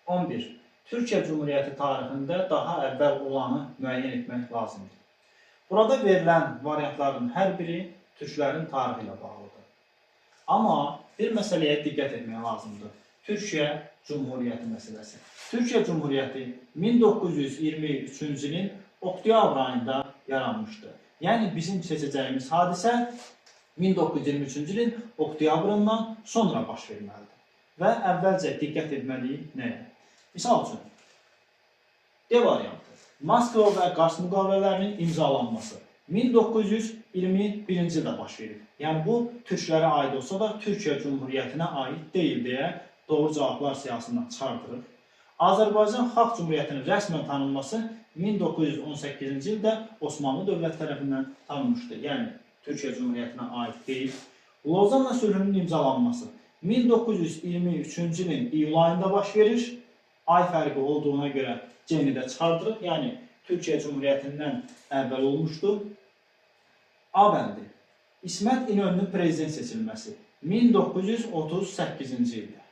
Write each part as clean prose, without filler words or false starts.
11. Türkiyə Cumhuriyyəti tarixində daha əvvəl olanı müəyyən etmək lazımdır. Burada verilən variantların hər biri türklərin tarixi ilə bağlıdır. Amma bir məsələyə diqqət etmək lazımdır. Türkiyə Cumhuriyyəti məsələsi. Türkiyə Cumhuriyyəti 1923-cü ilin oktyabr ayında yaranmışdır. Yəni bizim seçəcəyimiz hadisə 1923-cü ilin oktyabrından sonra baş verməlidir. Və əvvəlcə diqqət etməliyik nəyə? Misal üçün, D variantı. Moskva və Qars müqavilələrinin imzalanması 1921-ci ildə baş verir. Yəni bu türklərə aid olsa da Türkiyə Cumhuriyyətinə aid deyil deyə doğru cavablar siyahısından çıxardırıq. Azərbaycan Xalq Cumhuriyyətinin rəsmən tanınması 1918-ci ildə Osmanlı dövləti tərəfindən tanınmışdır. Yəni Türkiyə Cumhuriyyətinə aid deyil. Lozanla sülhünün imzalanması 1923-cü ilin iyul ayında baş verir. Ay fərqi olduğuna görə C-ni də çıxardırıq. Yəni Türkiyə Cumhuriyyətindən əvvəl olmuşdur. A bəndi. İsmət İnönünün prezident seçilməsi 1938-ci ildə.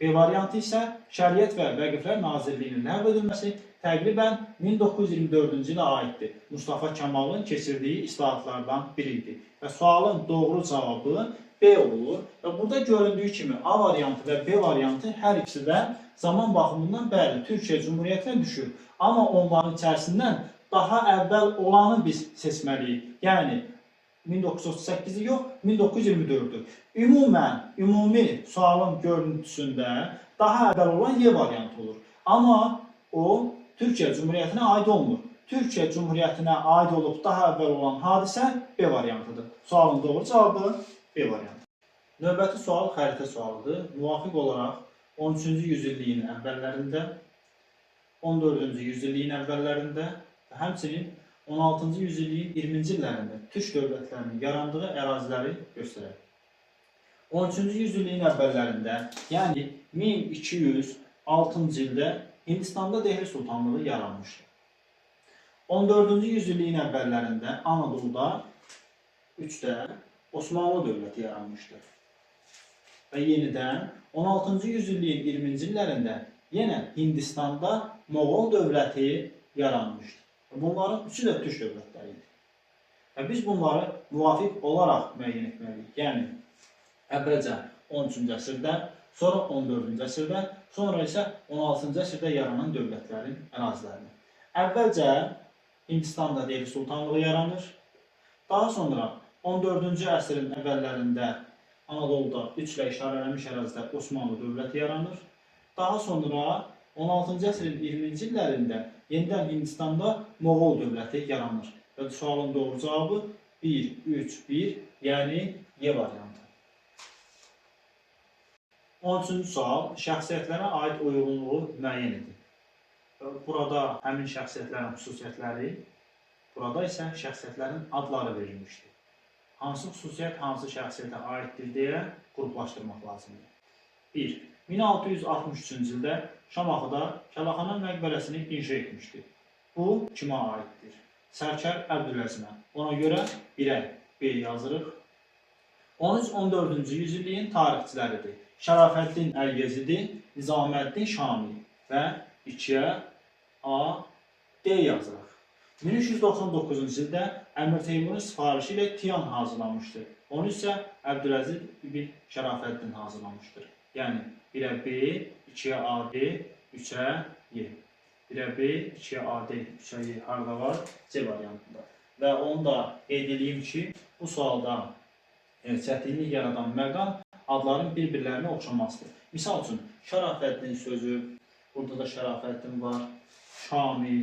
B variantı isə Şəriət və Vəqiflər Nazirliyinin ləğv edilməsi təqribən 1924-cü ilə aiddir. Mustafa Kemalın keçirdiyi islahatlardan biri idi. Və sualın doğru cavabı B olur. Və burada göründüyü kimi A variantı və B variantı hər ikisi də zaman baxımından bəli Türkiyə Cumhuriyyətinə düşür. Amma onların içərisindən daha əvvəl olanı biz seçməliyik. Yəni 1938-i yox, 1924-dür. Ümumi sualın görüntüsündə daha əvvəl olan Y variantı olur. Amma o Türkiyə Cumhuriyyətinə aid olmur. Türkiyə Cumhuriyyətinə aid olub daha əvvəl olan hadisə B variantıdır. Sualın doğru cavabı B variantı. Növbəti sual xəritə sualıdır. Müvafiq olaraq 13-cü yüzilliyin əvvəllərində, 14-cü yüzilliyin əvvəllərində və həmçinin 16-cı yüzilliyin 20-ci illərində türk dövlətlərinin yarandığı əraziləri göstərək. 13-cü yüzilliyin əvvəllərində, yəni 1206-cı ildə Hindistanda Dehli Sultanlığı yaranmışdır. 14-cü yüzilliyin əvvəllərində Anadoluda 3-də Osmanlı dövləti yaranmışdır. Və yenidən 16-cı yüzilliyin 20-ci illərində yenə Hindistanda Moğol dövləti yaranmışdır. Bunların üçü də türk dövlətləridir. Və biz bunları müvafiq olaraq müəyyən etməliyik. Yəni, əvvəlcə 13-cü əsrdə, sonra 14-cü əsrdə, sonra isə 16-cı əsrdə yaranan dövlətlərin ərazilərini. Əvvəlcə Hindistanda Dehli Sultanlığı yaranır. Daha sonra 14-cü əsrin əvvəllərində Anadoluda 3 ilə işarələnmiş ərazidə Osmanlı dövləti yaranır. Daha sonra 16-cı əsrin 20-ci illərində yenidən Hindistanda Moğol dövləti yaranır. Və sualın doğru cavabı 1, 3, 1, yəni Y variantı. 13-cü sual, şəxsiyyətlərə aid uyğunluğu müəyyən edin. Burada həmin şəxsiyyətlərin xüsusiyyətləri, burada isə şəxsiyyətlərin adları verilmişdir. Hansı xüsusiyyət hansı şəxsiyyətə aiddir deyə qruplaşdırmaq lazımdır. 1. 1663-cü ildə Şamaxıda Kəlaxana məqbərəsini inşa etmişdir. Bu kimə aiddir? Sərkər Əbdüləzimə. Ona görə 1-ə B yazırıq. 13-14-cü yüzilliyin tarixçiləridir. Şərafəddin Əlgezidi, Nizaməddin Şami və 2-ə A, D yazırıq. 1399-cu ildə Əmir Teymurun sifarişi ilə Tiyan hazırlanmışdır. Onu isə Əbdüləziz ibn Şərafəddin hazırlanmışdır. Yəni 1-ə B, 2-ə AD, 3-ə Y. 1-ə B, 2-ə AD, 3-ə Y harada var? C variantında. Və onu da qeyd edeyim ki, bu sualda çətinlik yaradan məqam adların bir-birlərinə oxşamasıdır. Misal üçün, Şərafəddin sözü, burada da Şərafəddin var, Şami,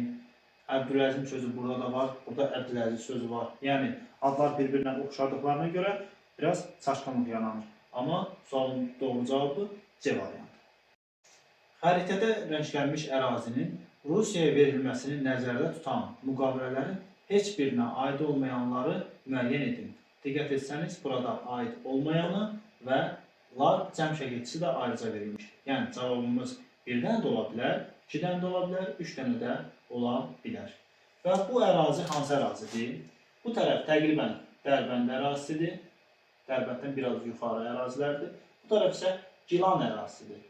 Əbdüləzim sözü burada da var, burada Əbdüləziz sözü var. Yəni, adlar bir-birinə oxşardıqlarına görə biraz çaşqınlıq yaranır. Amma sualın doğru cavabı C variantı. Xəritədə rənglənmiş ərazinin Rusiyaya verilməsini nəzərdə tutan müqavilələrin heç birinə aid olmayanları müəyyən edin. Diqqət etsəniz, burada aid olmayanı və lar cəm şəkilçisi də ayrıca verilmişdir. Yəni, cavabımız 1-dən də ola bilər, 2-dən də ola bilər, 3-dən də ola bilər. Və bu ərazi hansı ərazidir? Bu tərəf təqribən Dərbənd ərazisidir. Dərbənddən biraz yuxarı ərazilərdir. Bu tərəf isə Gilan ərazisidir.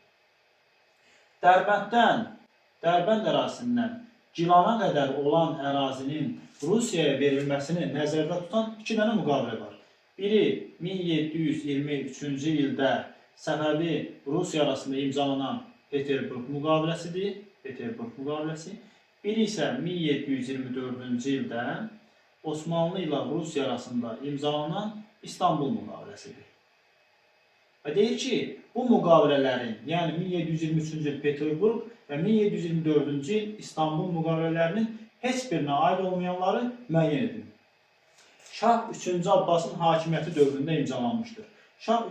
Dərbənd ərazisindən Gilana qədər olan ərazinin Rusiyaya verilməsini nəzərdə tutan 2 dənə müqavilə var. Biri 1723-cü ildə Səfəvi Rusiya arasında imzalanan Peterburq müqaviləsidir. Biri isə 1724-cü ildə Osmanlı ilə Rusiya arasında imzalanan İstanbul müqaviləsidir. Və deyir ki, bu müqavilələrin, yəni 1723-cü il Peterburq və 1724-cü il İstanbul müqavilələrinin heç birinə aid olmayanları müəyyən edin. Şah 3-cü Abbasın hakimiyyəti dövründə imzalanmışdır. Şah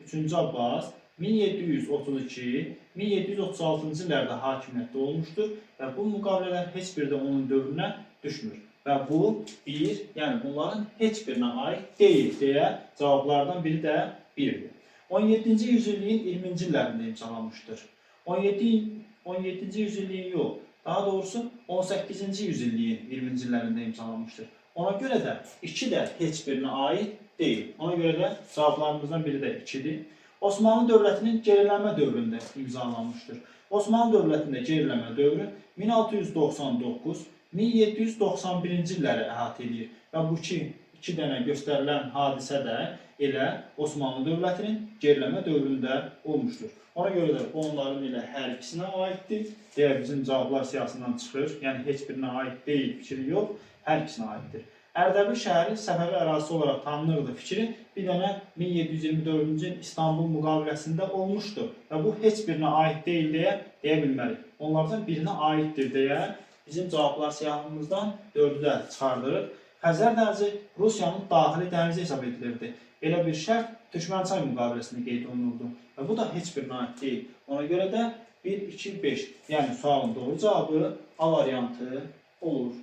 3-cü Abbas 1732-1736-cı illərdə hakimiyyətdə olmuşdur və bu müqavilələr heç biri də onun dövrünə düşmür. Və bu, yəni bunların heç birinə aid deyil deyə cavablardan biri də biridir. 17-ci yüzilliyin 20-ci illərində imzalanmışdır. 17-ci yüzilliyin yox, daha doğrusu 18-ci yüzilliyin 20-ci illərində imzalanmışdır. Ona görə də 2 də heç birinə aid deyil. Ona görə də cavablarımızdan biri də 2-dir. Osmanlı dövlətinin geriləmə dövründə imzalanmışdır. Osmanlı dövlətində geriləmə dövrü 1699-1791-ci illəri əhatə edir. Və bu iki dənə göstərilən hadisə də elə Osmanlı dövlətinin geriləmə dövründə olmuşdur. Ona görə də onların elə hər ikisinə aiddir. Deyə bizim cavablar siyahısından çıxır. Yəni heç birinə aid deyil fikri yox, hər ikisinə aiddir. Ərdəbil şəhəri Səfəvi ərazisi olaraq tanınırdı fikri bir dənə 1724-cü il İstanbul müqaviləsində olmuşdur. Və bu heç birinə aid deyil deyə bilmərik. Onlardan birinə aiddir deyə bizim cavablar siyahımızdan 4-ü də çıxardırıq. Xəzər dənizi Rusiyanın daxili dənizi hesab edilirdi. Belə bir şərt Türkmənçay müqaviləsində qeyd olunurdu. Və bu da heç birinə aid deyil. Ona görə də 1, 2, 5. Yəni sualın doğru cavabı A variantı olur.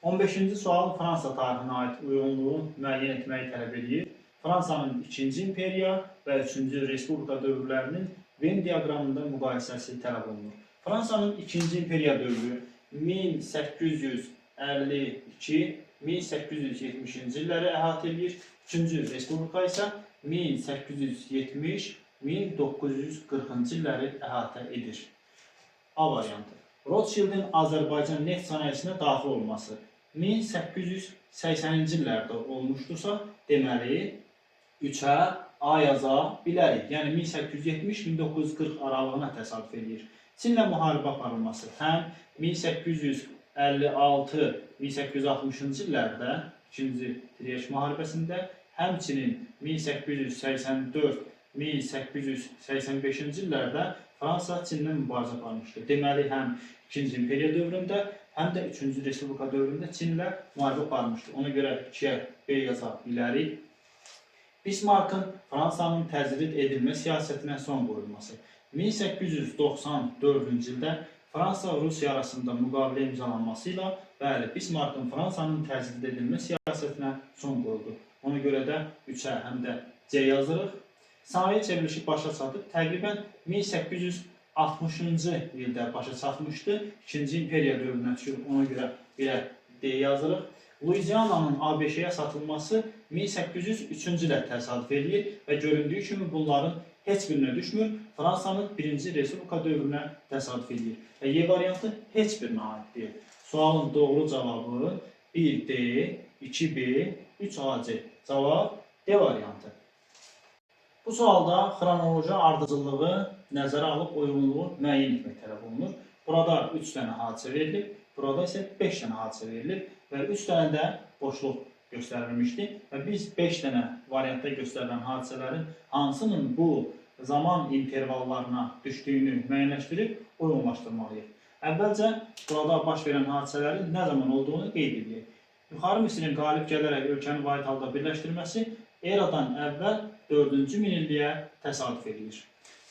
15-ci sual Fransa tarixinə aid uyğunluğu müəyyən etməyi tələb edir. Fransanın 2-ci imperiya və 3-cü respublika dövrlərinin Venn diaqramında müqayisəsi tələb olunur. Fransanın 2-ci imperiya dövrü 1852-1870-ci illəri əhatə edir. 3-cü respublika isə 1870-1940-cı illəri əhatə edir. A variantı. Rothschildin Azərbaycan neft sənayesinə daxil olması 1880-ci illərdə olmuşdursa, deməli 3-ə A yaza bilərik. Yəni 1870-1940 aralığına təsadüf edir. Çinlə müharibə aparılması həm 1856-1860-cı illərdə 2-ci Triaş müharibəsində, həmçinin 1884-1885-ci illərdə Fransa Çinlə mübarizə aparmışdır. Deməli, həm 2-ci imperiya dövründə, həm də 3-cü respublika dövründə Çinlə müharibə aparmışdır. Ona görə 2-yə B yaza bilərik. Bismarckın Fransanın təcrid edilmə siyasətinə son qoyulması. 1894-cü ildə Fransa-Rusiya arasında müqavilə imzalanması ilə Bismarckın Fransanın təcrid edilmə siyasətinə son qoyuldu. Ona görə də 3-ə həm də C yazırıq. Sənaye çevrilişi başa çatıb, təqribən 1860-cı ildə başa çatmışdı. 2-ci imperiya dövrünə düşür, ona görə birə D yazırıq. Luiziyananın ABŞ-yə satılması 1803-cü ilə təsadüf edir və göründüyü kimi bunların heç birinə düşmür, Fransanın 1-ci respublika dövrünə təsadüf edir. Və Y variantı heç birinə aid deyil. Sualın doğru cavabı 1D, 2B, 3AC. Cavab D variantı. Bu sualda xronoloji ardıcıllığı nəzərə alıb uyğunluğu müəyyən etmək tələb olunur. Burada 3 dənə hadisə verilib, burada isə 5 dənə hadisə verilib və 3 dənə də boşluq göstərilmişdir. Və biz 5 dənə variantda göstərilən hadisələrin hansının bu zaman intervallarına düşdüyünü müəyyənləşdirib uyğunlaşdırmalıyıq. Əvvəlcə burada baş verən hadisələrin nə zaman olduğunu qeyd edək. Yuxarı Misirin qalib gələrək ölkəni vahid halda birləşdirməsi eradan əvvəl 4-cü minilliyə təsadüf edir.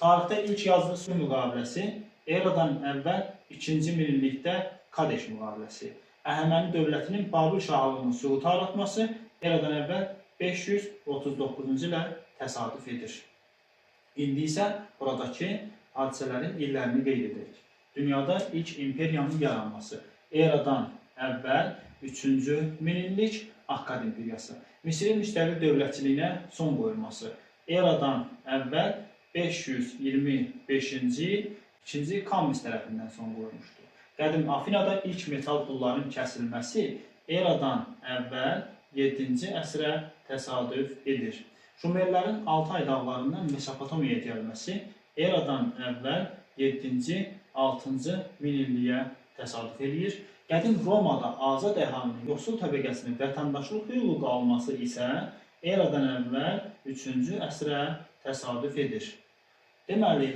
Tarixdə ilk yazılı su müqaviləsi eradan əvvəl 2-ci minillikdə Kadeş müqaviləsi. Əhəməni dövlətinin Babil şahlığının süquta aratması eradan əvvəl 539-cu ilə təsadüf edir. İndi isə buradakı hadisələrin illərini qeyd edirik. Dünyada ilk imperiyanın yaranması eradan əvvəl 3-cü minillik Akkad imperiyası. Misirin müstəqil dövlətçiliyinə son qoyulması eradan əvvəl 525-ci il 2-ci Kammis tərəfindən son qoyulmuşdur. Qədim Afinada ilk metal pulların kəsilməsi eradan əvvəl 7-ci əsrə təsadüf edir. Şumerlərin Altay dağlarından Mesopotamiyaya gəlməsi eradan əvvəl 7-ci, 6-cı minilliyə təsadüf edir. Qədim Romada azad əhalinin yoxsul təbəqəsinin vətəndaşlıq hüququ alması isə eradan əvvəl 3-cü əsrə təsadüf edir. Deməli,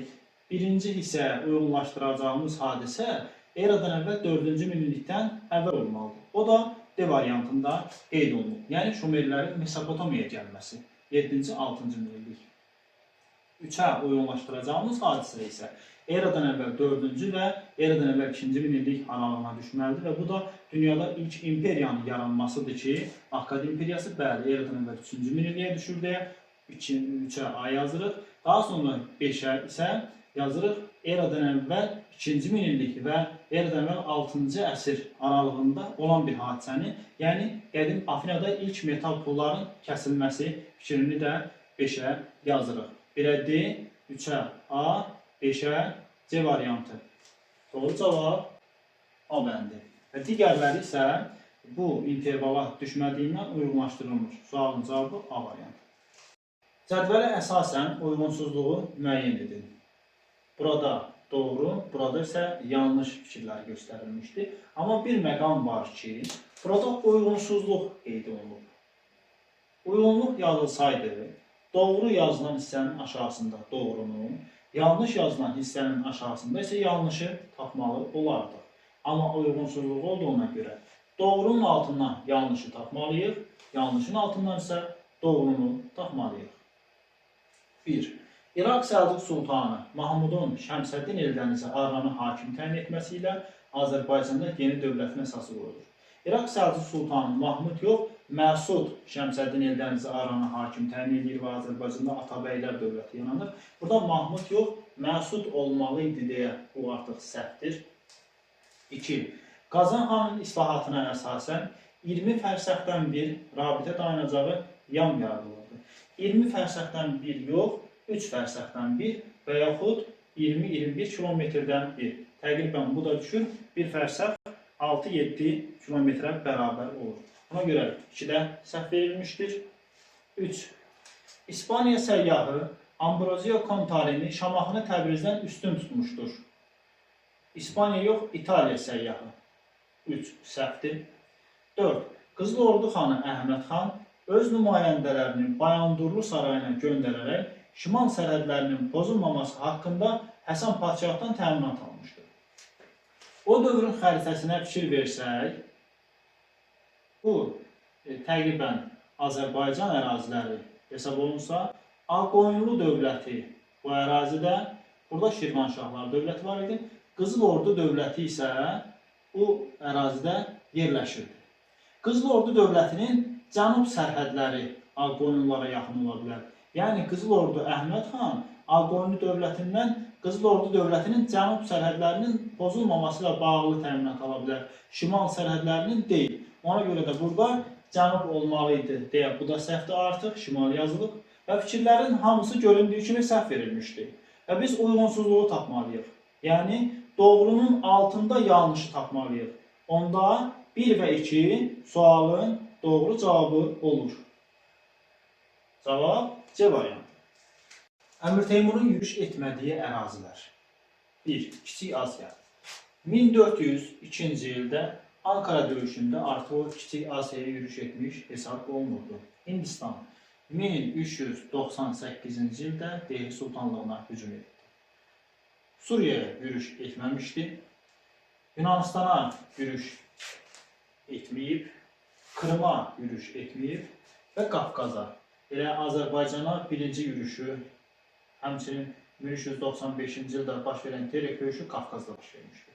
birinci hissə uyğunlaşdıracağımız hadisə eradan əvvəl 4-cü minillikdən əvvəl olmalıdır. O da D variantında qeyd olunub. Yəni Şumerlərin Mesopotamiyaya gəlməsi 7-ci, 6-cı minillik. 3-ə uyğunlaşdıracağımız hadisə isə eradan əvvəl 4-cü və eradan əvvəl 2-ci minillik aralığına düşməlidir və bu da dünyada ilk imperiyanın yaranmasıdır ki, Akkad imperiyası bəli eradan əvvəl 3-cü minilliyə düşür deyə 3-ə A yazırıq. Daha sonra 5-ə isə yazırıq eradan əvvəl 2-ci minillik və eradan əvvəl 6-cı əsr aralığında olan bir hadisəni, yəni qədim Afinada ilk metal pulların kəsilməsi fikrini də 5-ə yazırıq. 1-ə D, 3-ə A, 5-ə C variantı. Doğru cavab A bəndi. Və digərləri isə bu intervala düşmədiyindən uyğunlaşdırılmır. Sualın cavabı A variantı. Cədvələ əsasən uyğunsuzluğu müəyyən edin. Burada doğru, burada isə yanlış fikirlər göstərilmişdir. Amma bir məqam var ki, burada uyğunsuzluq qeyd olunub. Uyğunluq yazılsaydı, doğru yazılan hissənin aşağısında doğrunu, yanlış yazılan hissənin aşağısında isə yanlışı tapmalı olardıq. Amma uyğunsuzluq olduğuna görə doğrunun altından yanlışı tapmalıyıq, yanlışın altından isə doğrunu tapmalıyıq. 1. İraq Səlcuq Sultanı Mahmudun Şəmsəddin Eldənizə Arranı hakim təyin etməsi ilə Azərbaycanda yeni dövlətin əsası qoyulur. İraq Səlcuq Sultanı Mahmud yox, Məsud Şəmsəddin Eldənizə Arranı hakim təyin edir və Azərbaycanda Atabəylər dövləti yaranır. Burada Mahmud yox, Məsud olmalı idi deyə bu artıq səhvdir. 2. Qazan xanın islahatına əsasən 20 fərsəxdən bir rabitə dayanacağı yan yaradılırdı. 20 fərsəxdən bir yox, 3 fərsəxdən 1 və yaxud 20-21 kilometrdən 1. Təqribən bu da düşür, 1 fərsəx 6-7 kilometrə bərabər olur. Buna görə 2-də səhv verilmişdir. 3. İspaniya səyyahı Ambrosio Contarini Şamaxını Təbrizdən üstün tutmuşdur. İspaniya yox, İtaliya səyyahı. 3. Səhvdir. 4. Qızıl Ordu xanı Əhməd xan öz nümayəndələrini Bayandurlu sarayına göndərərək şimal sərhədlərinin pozulmaması haqqında Həsən Padşahdan təminat almışdır. O dövrün xəritəsinə fikir versək, bu təqribən Azərbaycan əraziləri hesab olunsa, Ağqoyunlu dövləti bu ərazidə, burada Şirvanşahlar dövləti var idi, Qızıl Ordu dövləti isə bu ərazidə yerləşirdi. Qızıl Ordu dövlətinin cənub sərhədləri Ağqoyunlulara yaxın ola bilər. Yəni Qızıl Ordu Əhməd xan Ağqoyunlu dövlətindən Qızıl Ordu dövlətinin cənub sərhədlərinin pozulmaması ilə bağlı təminat ala bilər. Şimal sərhədlərinin deyil. Ona görə də burada cənub olmalı idi deyə bu da səhvdir artıq, şimal yazılıb. Və fikirlərin hamısı göründüyü kimi səhv verilmişdir. Və biz uyğunsuzluğu tapmalıyıq. Yəni doğrunun altında yanlışı tapmalıyıq. Onda 1 və 2 sualın doğru cavabı olur. Cavab C variantı. Əmir Teymurun yürüş etmədiyi ərazilər. 1. Kiçik Asiya. 1402-ci ildə Ankara döyüşündə artıq o Kiçik Asiyaya yürüş etmiş hesab olunurdu. Hindistan 1398-ci ildə Delhi Sultanlığına hücum etdi. Suriyaya yürüş etməmişdi. Yunanistana yürüş etməyib. Krıma yürüş etməyib və Qafqaza. Elə Azərbaycana birinci yürüşü, həmçinin 1395-ci ildə baş verən Terek döyüşü Qafqazda baş vermişdir.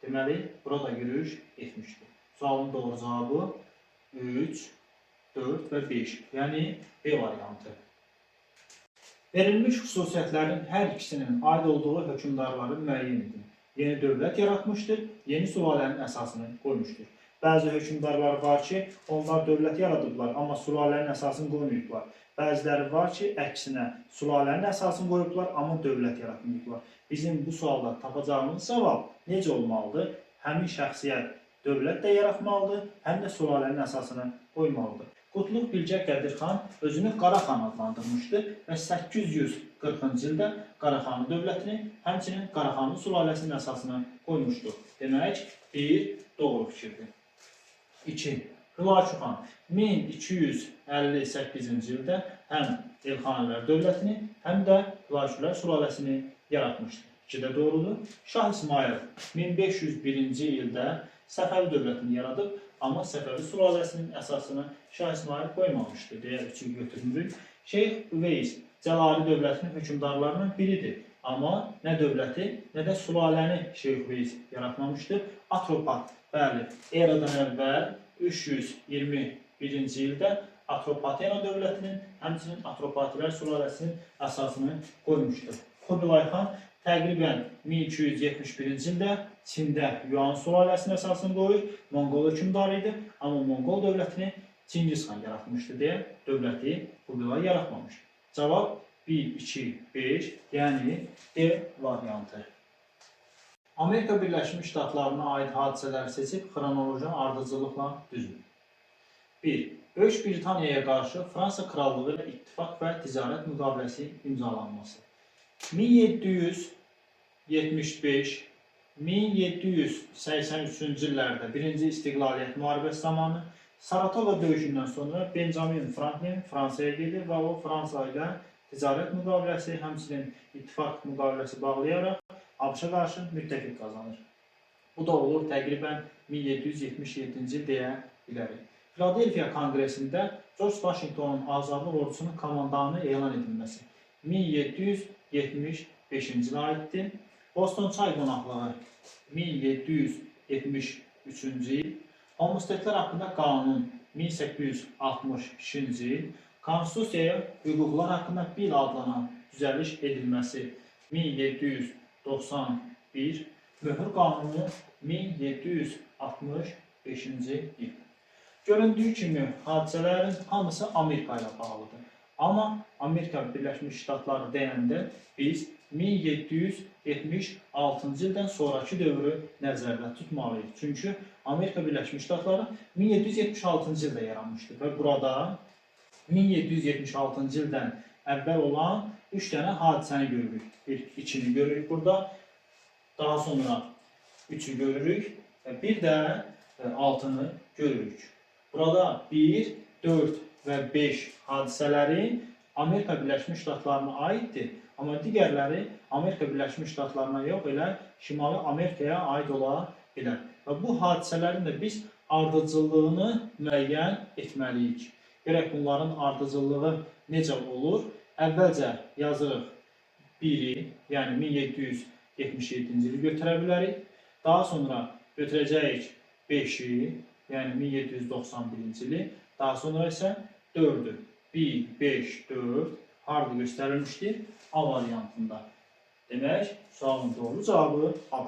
Deməli, burada yürüş etmişdir. Sualın doğru cavabı 3, 4 və 5, yəni B variantı. Verilmiş xüsusiyyətlərin hər ikisinin aid olduğu hökmdarları müəyyən edin. Yeni dövlət yaratmışdır, yeni sülalənin əsasını qoymuşdur. Bəzi hökmdarlar var ki, onlar dövlət yaradıblar, amma sülalənin əsasını qoymayıblar. Bəziləri var ki, əksinə sülalənin əsasını qoyublar, amma dövlət yaratmayıblar. Bizim bu sualda tapacağımız cavab necə olmalıdır? Həmin şəxsiyyət dövlət də yaratmalıdır, həm də sülalənin əsasını qoymalıdır. Qutluq Bilgə Qədirxan özünü Qaraxan adlandırmışdı və 840-cı ildə Qaraxanlı dövlətini, həmçinin Qaraxanlı sülaləsinin əsasını qoymuşdur. Demək, 1 doğru fikirdir. 2. Hülakü xan 1258-ci ildə həm Elxanilər dövlətini, həm də Hülakülər sülaləsini yaratmışdır. 2 də doğrudur. Şah İsmayıl 1501-ci ildə Səfəvi dövlətini yaradıb, amma Səfəvi sülaləsinin əsasını Şah İsmayıl qoymamışdır deyə 3-ü götürmürük. Şeyx Üveys Cəlali dövlətinin hökmdarlarından biridir. Amma nə dövləti, nə də sülaləni Şeyx Üveys yaratmamışdır. Atropat, bəli, eradan əvvəl 321-ci ildə Atropatena dövlətinin, həmçinin Atropatilər sülaləsinin əsasını qoymuşdur. Kubilay xan təqribən 1271-ci ildə Çində Yuan sülaləsinin əsasını qoyur, Monqol hökmdarı idi, amma Monqol dövlətini Çingiz xan yaratmışdı deyə dövləti Kubilay yaratmamışdır. Cavab 1, 2, 5, yəni D variantı. Amerika Birləşmiş Ştatlarına aid hadisələri seçib xronoloji ardıcıllıqla düzün. 1. Böyük Britaniyaya qarşı Fransa Krallığı ilə ittifaq və ticarət müqaviləsi imzalanması. 1775-1783-cü illərdə 1-ci İstiqlaliyyət müharibəsi zamanı Saratova döyüşündən sonra Benjamin Franklin Fransaya gedir və o Fransa ilə ticarət müqaviləsi, həmçinin ittifaq müqaviləsi bağlayaraq ABŞ-a qarşı müttəfiq qazanır. Bu da olur təqribən 1777-ci il deyə bilərik. Filadelfiya Konqresində George Washingtonun azadlıq ordusunun komandanı elan edilməsi 1775-ci ilə aiddir. Boston çay qonaqlığı 1773-cü il. Homostetlər haqqında qanun 1862-ci il. Konstitusiyaya hüquqlar haqqında bil adlanan düzəliş edilməsi 1791. Möhür qanunu 1765-ci il. Göründüyü kimi hadisələrin hamısı Amerika ilə bağlıdır. Amma Amerika Birləşmiş Ştatları deyəndə biz 1776-cı ildən sonraki dövrü nəzərdə tutmalıyıq. Çünki Amerika Birləşmiş Ştatları 1776-cı ildə yaranmışdır və burada 1776-cı ildən əvvəl olan 3 dənə hadisəni görürük. 2-ni görürük burada, daha sonra 3-ü görürük və bir də 6-nı görürük. Burada 1, 4 və 5 hadisələri Amerika Birləşmiş Ştatlarına aiddir, amma digərləri Amerika Birləşmiş Ştatlarına yox, elə Şimali Amerikaya aid ola bilər. Və bu hadisələrin də biz ardıcıllığını müəyyən etməliyik. Görək bunların ardıcıllığı necə olur? Əvvəlcə yazırıq 1-i, yəni 1777-ci ili götürə bilərik. Daha sonra götürəcəyik 5-i, yəni 1791-ci ili. Daha sonra isə 4-ü. 1, 5, 4 harada göstərilmişdir? A variantında. Demək, sualın doğru cavabı A.